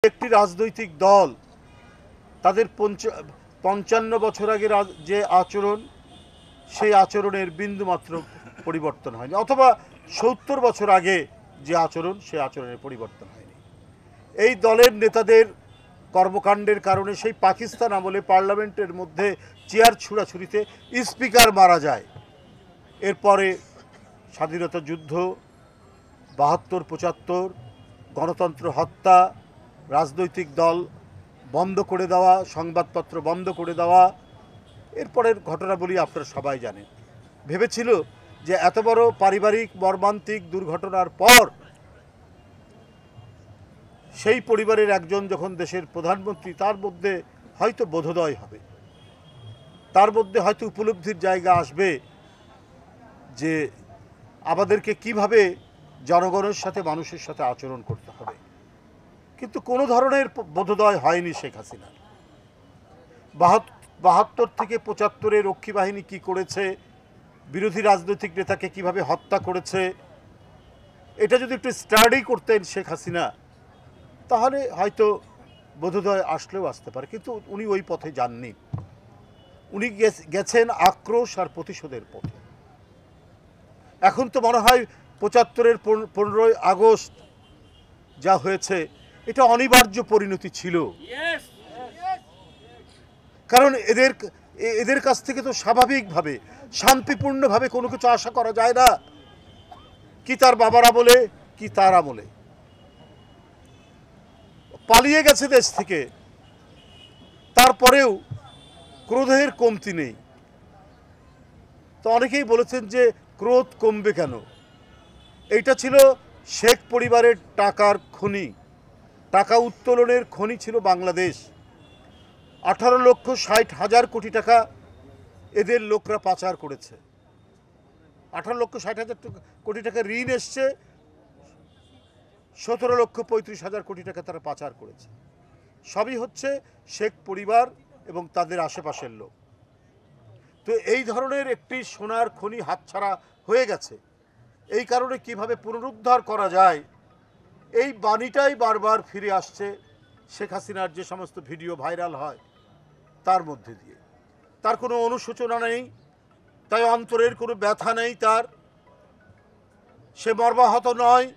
একটি রাজনৈতিক দল তাদের ৫৫ বছর আগে যে আচরণ, সেই আচরণের বিন্দুমাত্র পরিবর্তন হয়নি, অথবা ৭০ বছর আগে যে আচরণ, সেই আচরণের পরিবর্তন হয়নি। এই দলের নেতাদের কর্মকাণ্ডের কারণে সেই পাকিস্তান আমলে পার্লামেন্টের মধ্যে চেয়ার ছুড়াছুড়িতে স্পিকার মারা যায়। এরপরে স্বাধীনতা যুদ্ধ, ৭২-৭৫, গণতন্ত্র হত্যা, রাজনৈতিক দল বন্ধ করে দেওয়া, সংবাদপত্র বন্ধ করে দেওয়া, এরপরের ঘটনাবলী আপনারা সবাই জানেন। ভেবেছিল যে এত বড় পারিবারিক মর্মান্তিক দুর্ঘটনার পর সেই পরিবারের একজন যখন দেশের প্রধানমন্ত্রী, তার মধ্যে হয়তো বোধোদয় হবে, তার মধ্যে হয়তো উপলব্ধির জায়গা আসবে যে আমাদেরকে কিভাবে জনগণের সাথে, মানুষের সাথে আচরণ করতে হবে। কিন্তু কোনো ধরনের বোধোদয় হয়নি শেখ হাসিনার। ৭২ থেকে ৭৫ রক্ষী বাহিনী কী করেছে, বিরোধী রাজনৈতিক নেতাকে কিভাবে হত্যা করেছে, এটা যদি একটু স্টাডি করতেন শেখ হাসিনা, তাহলে হয়তো বোধোদয় আসলেও আসতে পারে। কিন্তু উনি ওই পথে যাননি। উনি গেছেন আক্রোশ আর প্রতিশোধের পথে। এখন তো মনে হয় ৭৫-এর ১৫ই আগস্ট যা হয়েছে, এটা অনিবার্য পরিণতি ছিল। কারণ এদের কাছ থেকে তো স্বাভাবিকভাবে, শান্তিপূর্ণভাবে কোনো কিছু আশা করা যায় না। কি তার বাবারা বলে, কি তার আমলে পালিয়ে গেছে দেশ থেকে, তারপরেও ক্রোধের কমতি নেই। তো অনেকেই বলেছেন যে ক্রোধ কমবে কেন। এইটা ছিল শেখ পরিবারের টাকার খনি, টাকা উত্তোলনের খনি ছিল বাংলাদেশ। ১৮,৬০,০০০ কোটি টাকা এদের লোকরা পাচার করেছে। ১৮,৬০,০০০ কোটি টাকা ঋণ এসছে, ১৭,৩৫,০০০ কোটি টাকা তারা পাচার করেছে। সবই হচ্ছে শেখ পরিবার এবং তাদের আশেপাশের লোক। তো এই ধরনের একটি সোনার খনি হাতছাড়া হয়ে গেছে। এই কারণে কিভাবে পুনরুদ্ধার করা যায়, এই বাণীটাই বারবার ফিরে আসছে শেখ হাসিনার যে সমস্ত ভিডিও ভাইরাল হয় তার মধ্যে দিয়ে। তার কোনো অনুশোচনা নেই, তাই অন্তরের কোনো ব্যথা নেই তার, সে মর্মাহত নয়।